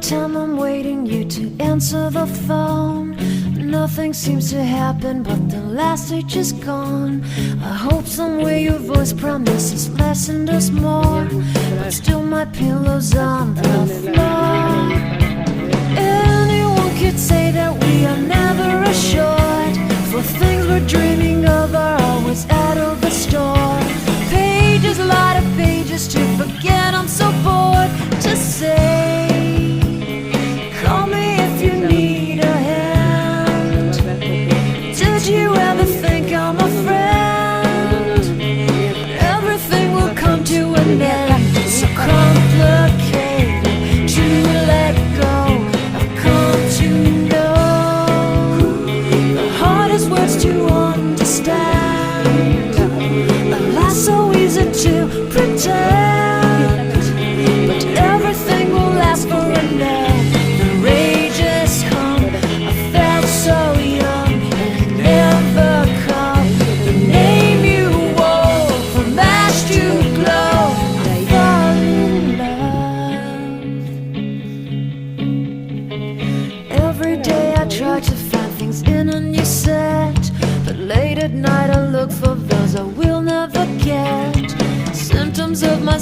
time I'm waiting you to answer the phone. Nothing seems to happen, but the last stage is gone. I hope somewhere your voice promises less and us more, but still my pillow's on the floor. Anyone could say that we are never assured, for things we're dreaming of are always out of the store. Pages, a lot of pages to forget, I'm so bored to say. Call me if you need a hand. Did you ever think I'm a friend? Everything will come to an end. It's so complicated to let go. I've come to know the hardest words to understand. Alas, so easy to pretend, but everything will last for a night. Every day I try to find things in a new set, but late at night I look for those I will never get. Symptoms of my